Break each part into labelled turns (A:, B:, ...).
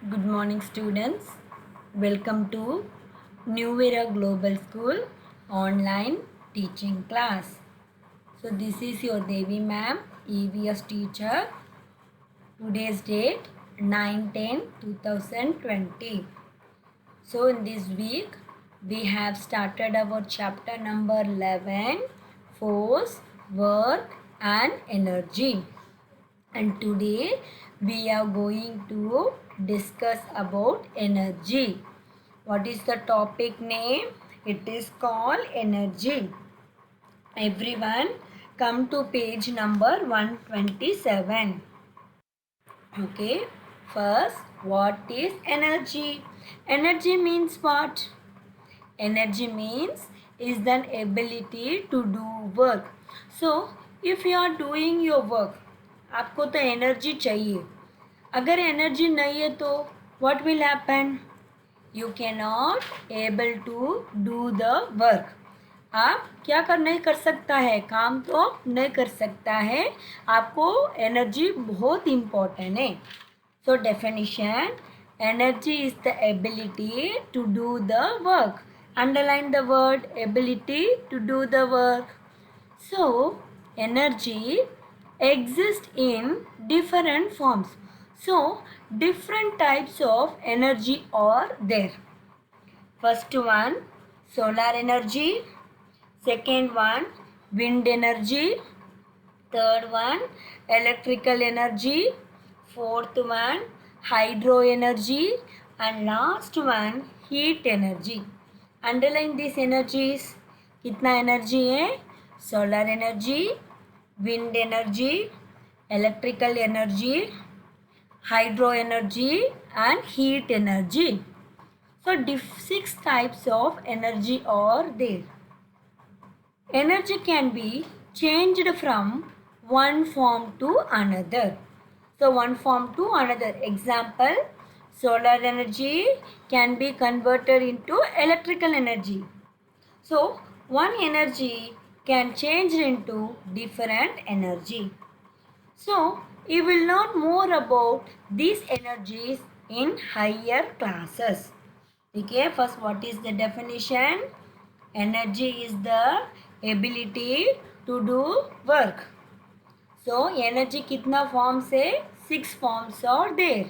A: Good morning, students. Welcome to New Era Global School online teaching class. So, this is your Devi ma'am, EVS teacher. Today's date 9/10/2020. So, in this week, we have started our chapter number 11 Force, Work, and Energy. And today we are going to discuss about energy. What is the topic name? It is called energy. Everyone come to page number 127. Okay. First, what is energy? Energy means what? Energy means is the ability to do work. So, if you are doing your work, आपको तो energy चाहिए. अगर energy नहीं है तो what will happen? You cannot able to do the work. आप क्या नहीं कर सकता है, काम तो नहीं कर सकता है. आपको एनर्जी बहुत इम्पोर्टेंट है. So definition, energy is the ability to do the work. Underline the word ability to do the work. So energy exists in different forms. So different types of energy are there. First one, solar energy. Second one, wind energy. Third one, electrical energy. Fourth one, hydro energy. And last one, heat energy. Underline these energies. कितना energy है? Solar energy, wind energy, electrical energy, hydro energy and heat energy. So 6 types of energy are there. Energy can be changed from one form to another. So one form to another. Example, solar energy can be converted into electrical energy. So one energy can change into different energy. So you will learn more about these energies in higher classes. Okay, first what is the definition? Energy is the ability to do work. So energy कितना forms है? 6 forms are there.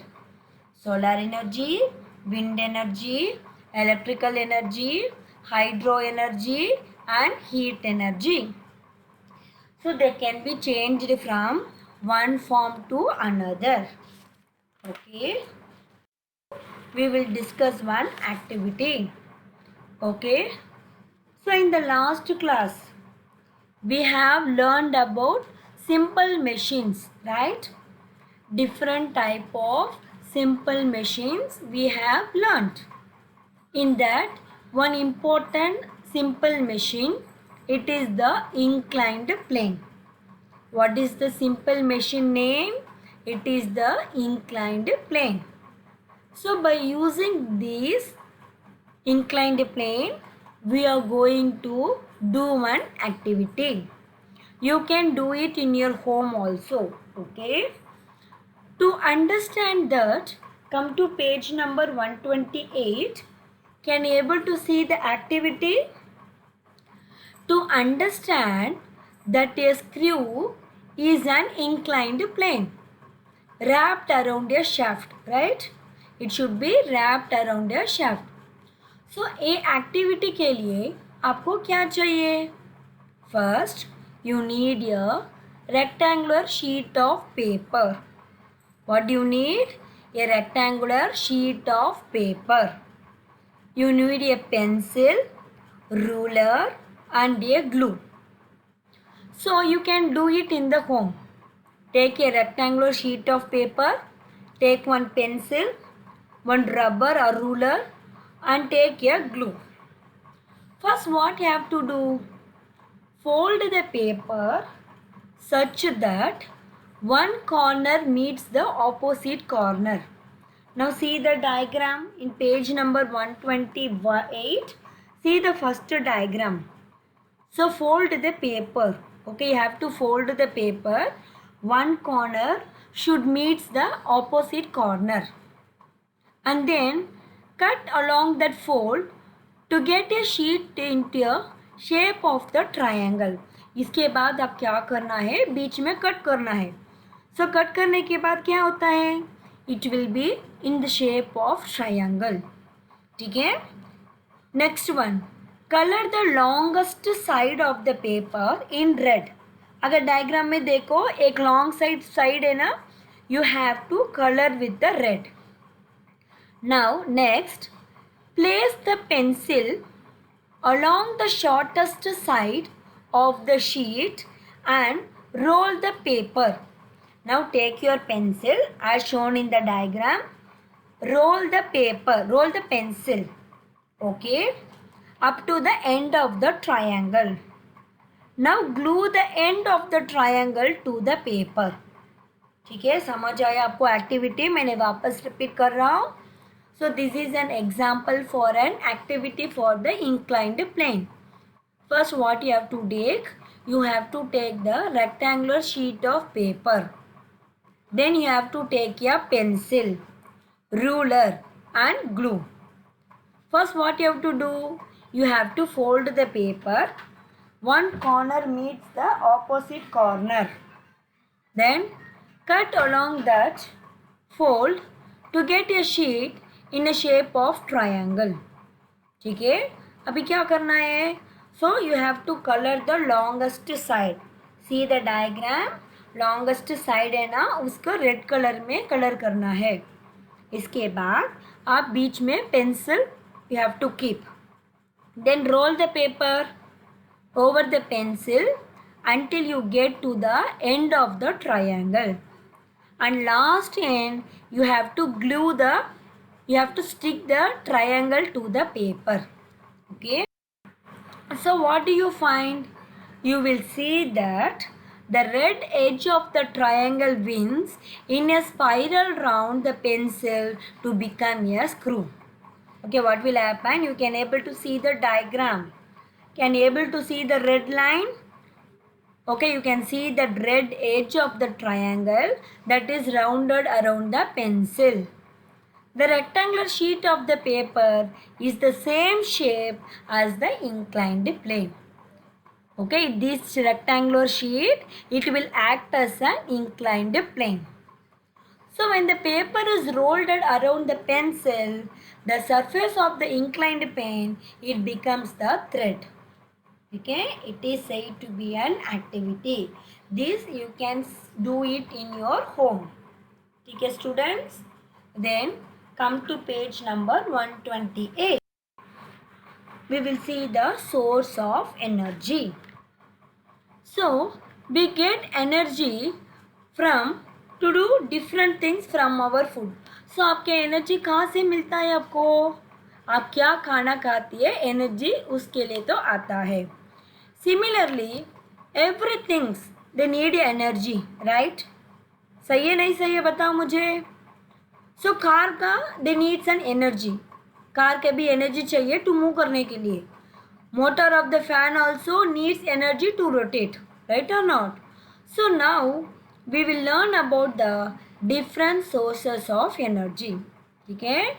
A: Solar energy, wind energy, electrical energy, hydro energy and heat energy. So they can be changed from one form to another. Okay. We will discuss one activity. Okay. So in the last class, we have learned about simple machines, right? Different type of simple machines we have learned. In that, one important simple machine, it is the inclined plane. What is the simple machine name? It is the inclined plane. So by using this inclined plane, we are going to do one activity. You can do it in your home also. Okay. To understand that, come to page number 128. Can you able to see the activity? To understand that a screw is an inclined plane wrapped around a shaft, right? It should be wrapped around a shaft. So a activity के लिए आपको क्या चाहिए? First, you need a rectangular sheet of paper. What do you need? A rectangular sheet of paper. You need a pencil, ruler and a glue. So you can do it in the home. Take a rectangular sheet of paper, take one pencil, one rubber or ruler and take a glue. First what you have to do? Fold the paper such that one corner meets the opposite corner. Now see the diagram in page number 128. See the first diagram. So fold the paper. Okay, you have to fold the paper. One corner should meet the opposite corner. and then cut along that fold to get a sheet into a shape of the triangle. इसके बाद आप क्या करना है, बीच में cut करना है. So cut करने के बाद क्या होता है, it will be in the shape of triangle. ठीक है. Next one, color the longest side of the paper in red. अगर डायग्राम में देखो एक लॉन्ग साइड है ना, you have to color with the red. Now next, place the pencil along the shortest side of the sheet and roll the paper. Now take your pencil as shown in the diagram. Roll the paper, roll the pencil, okay, up to the end of the triangle. Now glue the end of the triangle to the paper. ठीक है, समझ आया आपको activity, मैंने वापस repeat कर रहा हूँ. So this is an example for an activity for the inclined plane. First what you have to take, you have to take the rectangular sheet of paper. Then you have to take a pencil, ruler and glue. First what you have to do, you have to fold the paper. One corner meets the opposite corner. Then cut along that fold to get a sheet in a shape of triangle. ठीक है, अभी क्या करना है, so you have to color the longest side. See the diagram, longest side है ना, उसको red colour में कलर करना है. इसके बाद आप बीच में pencil you have to keep. Then roll the paper over the pencil until you get to the end of the triangle. And last end you have to glue the, you have to stick the triangle to the paper. Okay. So what do you find? You will see that the red edge of the triangle winds in a spiral round the pencil to become a screw. Okay, what will happen? You can able to see the diagram. Can able to see the red line? Okay, you can see the red edge of the triangle that is rounded around the pencil. The rectangular sheet of the paper is the same shape as the inclined plane. Okay, this rectangular sheet, it will act as an inclined plane. So when the paper is rolled around the pencil, the surface of the inclined plane, it becomes the thread. Okay, it is said to be an activity. This you can do it in your home. Okay, students. Then come to page number 128. We will see the source of energy. So we get energy from to do different things from our food. So आपके energy कहाँ से मिलता है आपको? आप क्या खाना खाती है, एनर्जी उसके लिए तो आता है. Similarly, everything they need energy, right? सही है नहीं सही है बताओ मुझे. So कार का they needs an energy. Car के भी एनर्जी चाहिए टू मूव करने के लिए. Motor of the fan also needs energy to rotate, right or not? So now we will learn about the different sources of energy. Okay?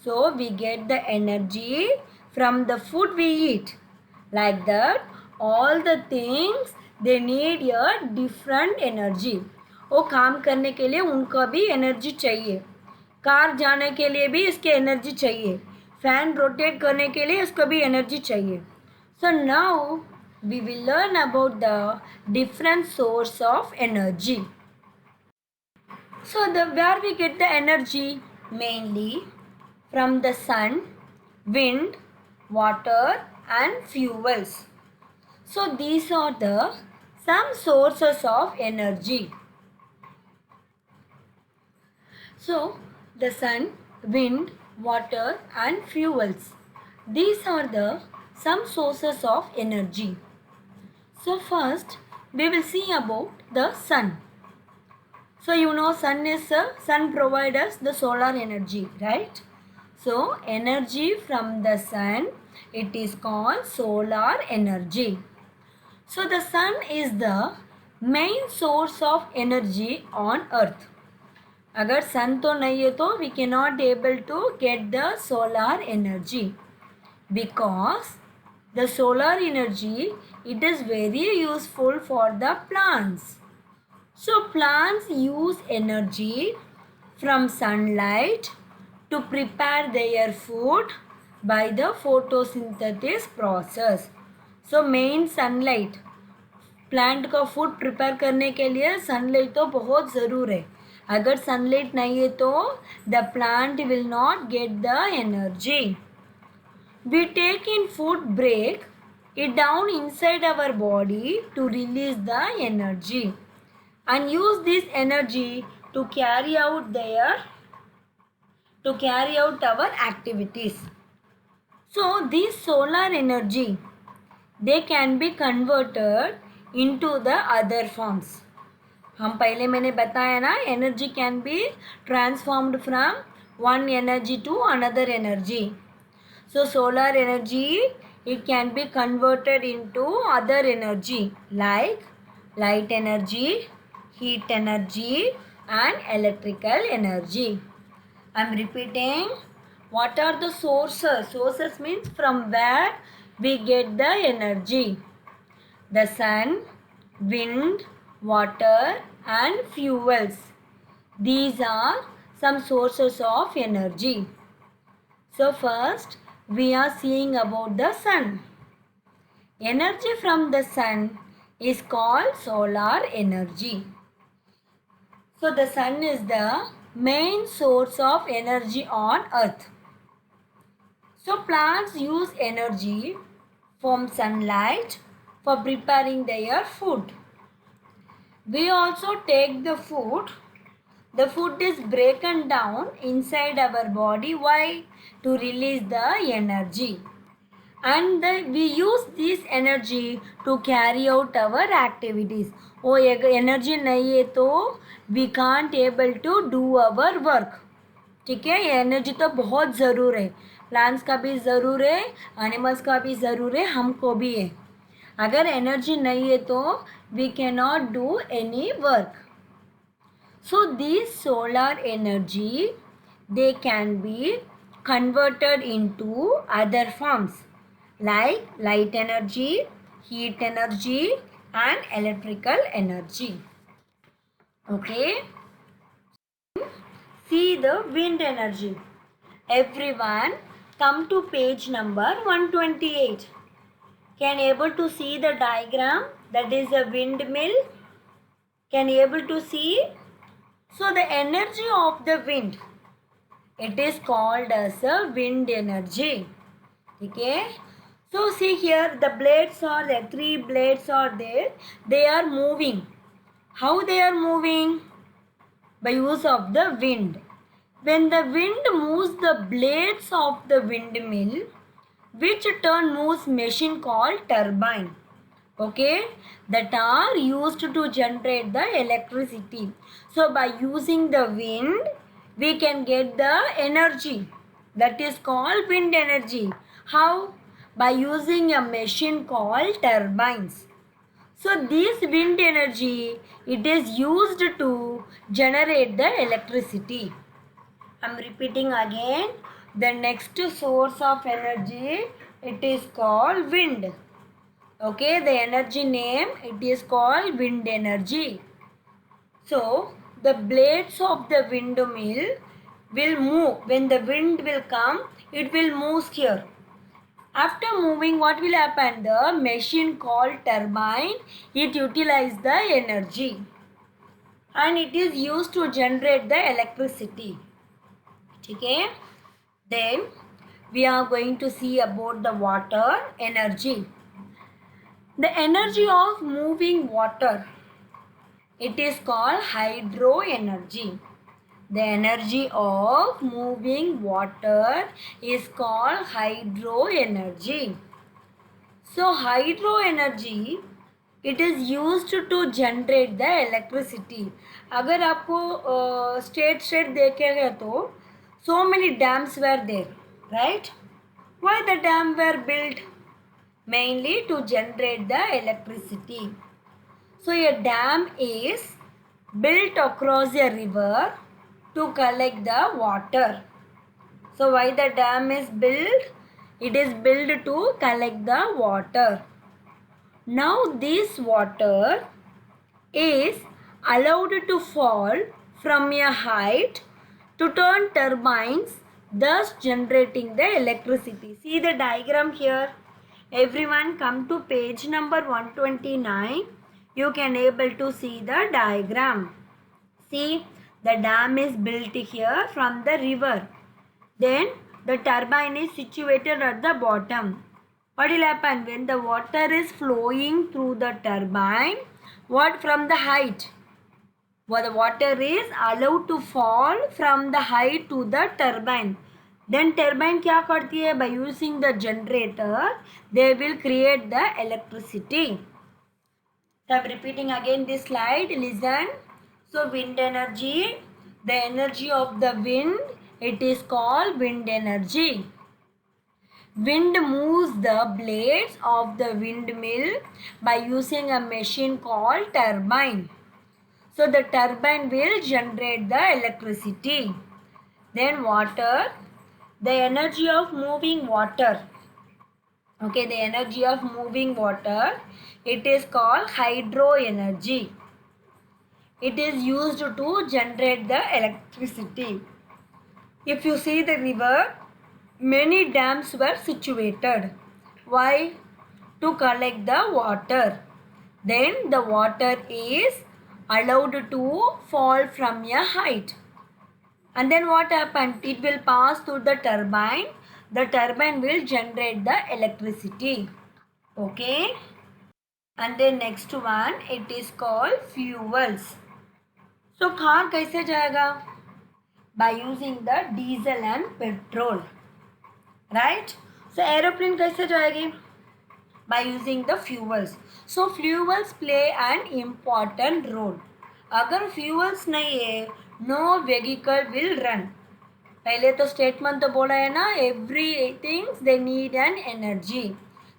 A: So we get the energy from the food we eat. Like that, all the things they need a different energy. वो काम करने के लिए उनको भी energy चाहिए. Car जाने के लिए भी इसके एनर्जी चाहिए. फैन रोटेट करने के लिए इसको भी एनर्जी चाहिए. So now we will learn about the different source of energy. So where we get the energy? Mainly from the sun, wind, water and fuels. So these are the some sources of energy. So the sun, wind, water and fuels. These are the some sources of energy. So first we will see about the sun. So you know sun provides us the solar energy, right? So energy from the sun, it is called solar energy. So the sun is the main source of energy on earth. अगर सन तो नहीं है तो we cannot able to get the solar energy, because the solar energy, it is very useful for the plants. So plants use energy from sunlight to prepare their food by the photosynthesis process. So main sunlight, plant का food prepare करने के लिए sunlight तो बहुत ज़रूर है. अगर sunlight नहीं है तो the plant will not get the energy. We take in food break it down inside our body to release the energy and use this energy to carry out our activities. So this solar energy, they can be converted into the other forms. हम पहले मैंने बताया ना, energy can be transformed from one energy to another energy. So solar energy, it can be converted into other energy like light energy, heat energy and electrical energy. I am repeating, what are the sources? Sources means from where we get the energy. The sun, wind, water and fuels. These are some sources of energy. So first we are seeing about the sun. Energy from the sun is called solar energy. So the sun is the main source of energy on earth. So plants use energy from sunlight for preparing their food. We also take the food. The food is broken down inside our body. Why? To release the energy. And we use this energy to carry out our activities. वो energy नहीं है तो we can't able to do our work. ठीक है, ये energy तो बहुत ज़रूर है. प्लांट्स का भी ज़रूर है, एनिमल्स का भी ज़रूर है, हमको भी है. अगर एनर्जी नहीं है तो we cannot do any work. So this solar energy, they can be converted into other forms like light energy, heat energy and electrical energy. Okay. See the wind energy. Everyone come to page number 128. Can you able to see the diagram? That is a windmill. Can you able to see? So the energy of the wind, it is called as a wind energy. Okay. So see here, the blades are there, 3 blades are there. They are moving. How they are moving? By use of the wind. When the wind moves the blades of the windmill, which turn moves machine called turbine. Okay, that are used to generate the electricity. So by using the wind, we can get the energy. That is called wind energy. How? By using a machine called turbines. So this wind energy, it is used to generate the electricity. I am repeating again. The next source of energy, it is called wind. Okay, the energy name, it is called wind energy. So the blades of the windmill will move. When the wind will come, it will move here. After moving, what will happen? The machine called turbine, it utilizes the energy and it is used to generate the electricity. Okay. Then we are going to see about the water energy. The energy of moving water, it is called hydro energy. The energy of moving water is called hydro energy. So hydro energy, it is used to generate the electricity. अगर आपको state देखेगा तो so many dams were there, right? Why the dam were built? Mainly to generate the electricity. So a dam is built across a river to collect the water. So why the dam is built? It is built to collect the water. Now this water is allowed to fall from a height to turn turbines, thus generating the electricity. See the diagram here. Everyone come to page number 129. You can able to see the diagram. See, the dam is built here from the river. Then the turbine is situated at the bottom. What will happen when the water is flowing through the turbine? What from the height? Well, the water is allowed to fall from the height to the turbine. Then turbine क्या करती है? By using the generator, they will create the electricity. So I am repeating again this slide. Listen. So wind energy, the energy of the wind, it is called wind energy. Wind moves the blades of the windmill by using a machine called turbine. So the turbine will generate the electricity. Then water, the energy of moving water. Okay, the energy of moving water, it is called hydro energy. It is used to generate the electricity. If you see the river, many dams were situated. Why? To collect the water. Then the water is allowed to fall from a height. And then what happened? It will pass through the turbine. The turbine will generate the electricity. Okay. And then next one, it is called fuels. So car कैसे जाएगा? By using the diesel and petrol. Right? So aeroplane कैसे जाएगी? By using the fuels. So fuels play an important role. अगर fuels नहीं है, no vehicle will run. पहले तो statement तो बोला है ना, everything they need an energy.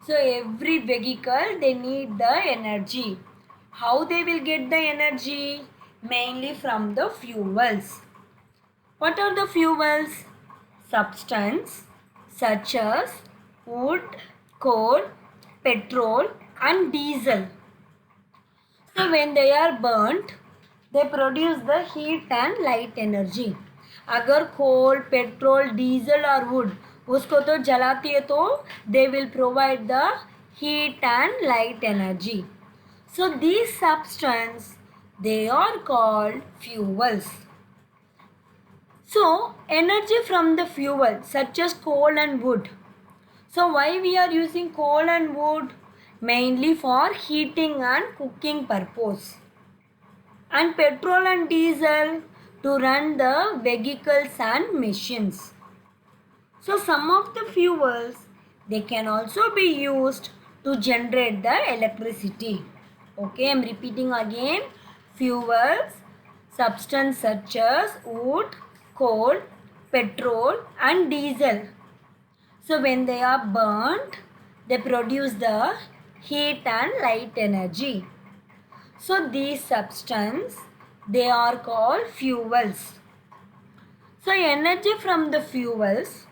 A: So every vehicle they need the energy. How they will get the energy? Mainly from the fuels. What are the fuels? Substance such as wood, coal, petrol and diesel. So when they are burnt, they produce the heat and light energy. अगर coal, petrol, diesel और wood उसको तो जलाती है तो they will provide the heat and light energy. So these substance they are called fuels. So energy from the fuel such as coal and wood. So why we are using coal and wood? Mainly for heating and cooking purpose. And petrol and diesel to run the vehicles and machines. So some of the fuels they can also be used to generate the electricity. Okay, I am repeating again. Fuels, substance such as wood, coal, petrol and diesel. So when they are burnt, they produce the heat and light energy. So these substance they are called fuels. So energy from the fuels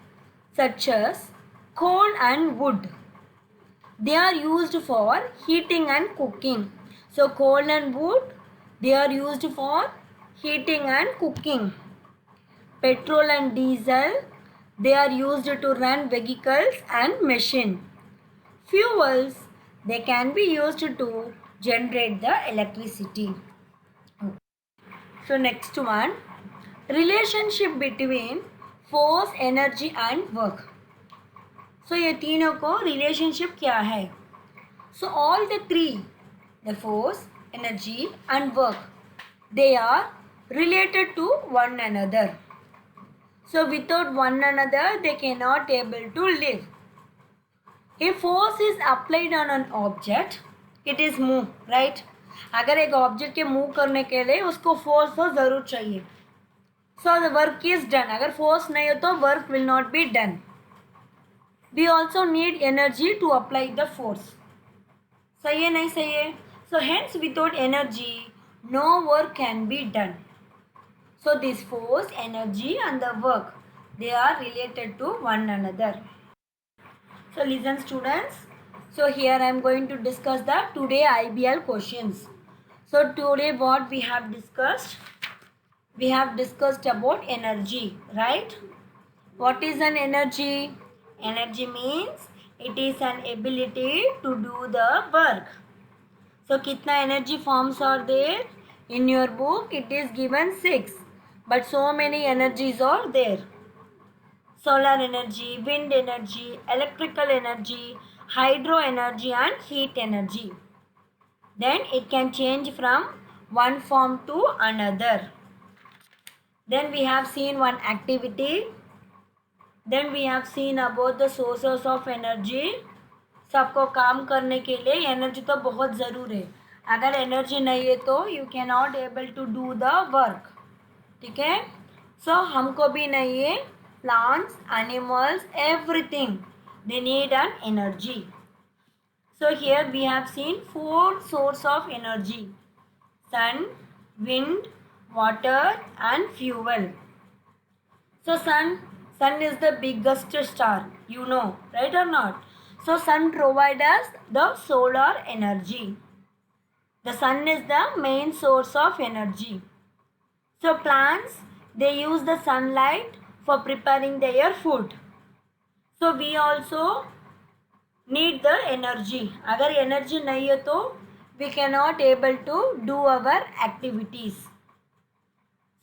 A: such as coal and wood, they are used for heating and cooking. So coal and wood they are used for heating and cooking. Petrol and diesel they are used to run vehicles and machine. Fuels they can be used to generate the electricity. So next one, relationship between force, energy and work. So ये तीनों को relationship क्या है? So all the three, the force, energy and work, they are related to one another. So without one another, they cannot able to live. If force is applied on an object, it is move, right? अगर एक object के move करने के लिए उसको force तो ज़रूर चाहिए. So the work is done. अगर फोर्स नहीं हो तो work will not be done. We also need energy to apply the force. सही है नहीं सही है? So hence without energy, no work can be done. So this force, energy and the work, they are related to one another. So listen students. So here I am going to discuss the today IBL questions. So today what we have discussed? We have discussed about energy, right? What is an energy? Energy means it is an ability to do the work. So kitna energy forms are there? In your book it is given 6. But so many energies are there. Solar energy, wind energy, electrical energy, hydro energy and heat energy. Then it can change from one form to another. Then we have seen one activity. Then we have seen about the sources of energy. सबको काम करने के लिए energy तो बहुत ज़रूर है. अगर एनर्जी नहीं है तो you can not able to do the work. ठीक है. सो हमको भी नहीं है. Plants, animals, everything they need an energy. So here we have seen 4 source of energy: sun, wind, water and fuel. So sun is the biggest star, you know, right or not? So sun provides us the solar energy. The sun is the main source of energy. So plants, they use the sunlight for preparing their food. So we also need the energy. अगर energy नहीं है तो we cannot able to do our activities.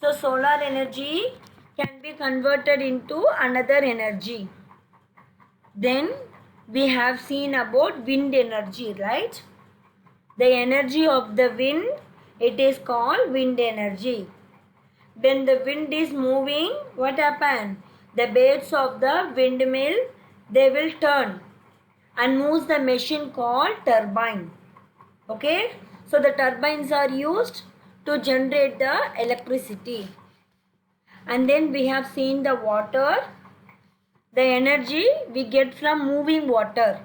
A: So solar energy can be converted into another energy. Then we have seen about wind energy, right? The energy of the wind, it is called wind energy. When the wind is moving, what happens? The blades of the windmill, they will turn and moves the machine called turbine. Okay, so the turbines are used to generate the electricity. And then we have seen the water, the energy we get from moving water.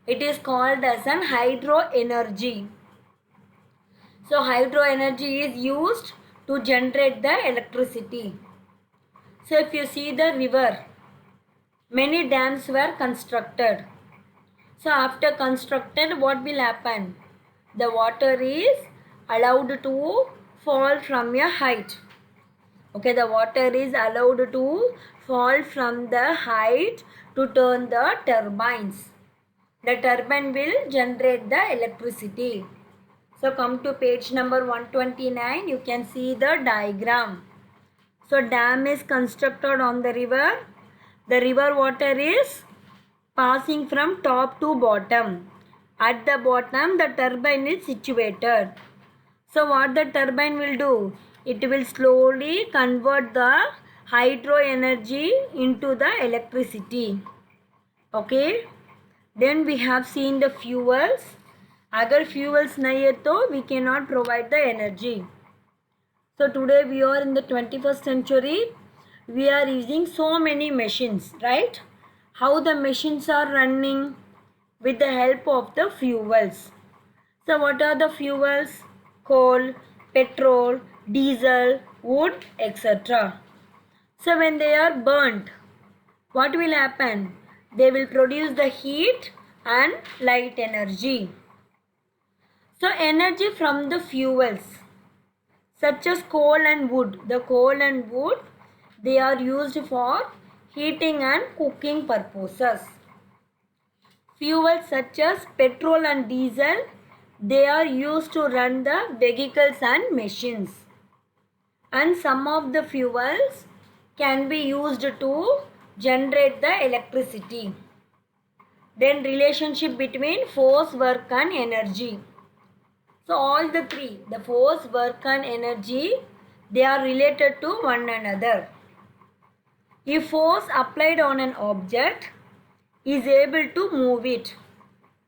A: It is called as an hydro energy. So hydro energy is used to generate the electricity. So if you see the river, many dams were constructed. So after constructed, what will happen? The water is allowed to fall from a height. Okay, the water is allowed to fall from the height to turn the turbines. The turbine will generate the electricity. So come to page number 129. You can see the diagram. So dam is constructed on the river. The river water is passing from top to bottom. At the bottom, the turbine is situated. So what the turbine will do? It will slowly convert the hydro energy into the electricity. Okay. Then we have seen the fuels. Agar fuels nahi hai to we cannot provide the energy. So today we are in the 21st century. We are using so many machines, right? How the machines are running? With the help of the fuels. So what are the fuels? Coal, petrol, diesel, wood, etc. So when they are burnt, what will happen? They will produce the heat and light energy. So energy from the fuels such as coal and wood. The coal and wood, they are used for heating and cooking purposes. Fuels such as petrol and diesel, they are used to run the vehicles and machines. And some of the fuels can be used to generate the electricity. Then relationship between force, work and energy. So all the three, the force, work and energy, they are related to one another. If force applied on an object is able to move it,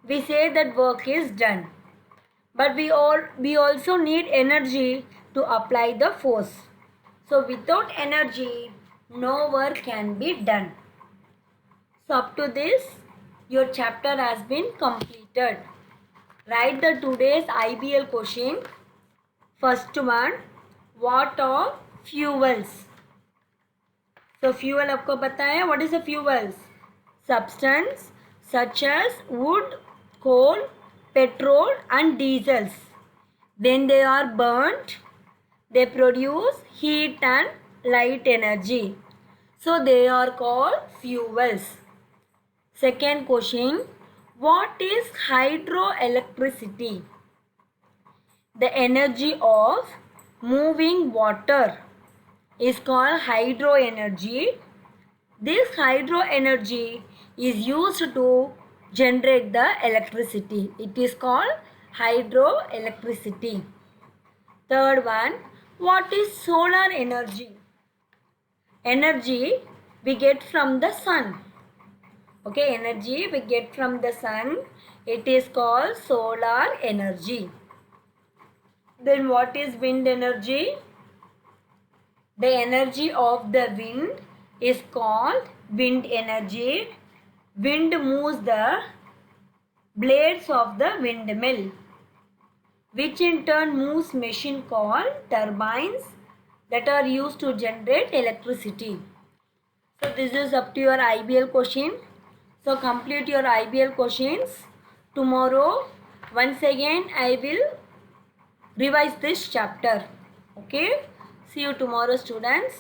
A: we say that work is done. But we also need energy to apply the force. So without energy, no work can be done. So up to this, your chapter has been completed. Write the today's IBL question. First one, what are fuels. So fuel आपको पता है, what is the fuels? Substance such as wood, coal, petrol and diesels. When they are burnt, they produce heat and light energy. So they are called fuels. Second question, what is hydroelectricity? The energy of moving water is called hydro energy. This hydro energy is used to generate the electricity. It is called hydroelectricity. Third one, what is solar energy? Energy we get from the sun. Okay, energy we get from the sun. It is called solar energy. Then what is wind energy? The energy of the wind is called wind energy. Wind moves the blades of the windmill, which in turn moves machine called turbines that are used to generate electricity. So this is up to your IBL question. So complete your IBL questions. Tomorrow once again I will revise this chapter. Okay. See you tomorrow, students.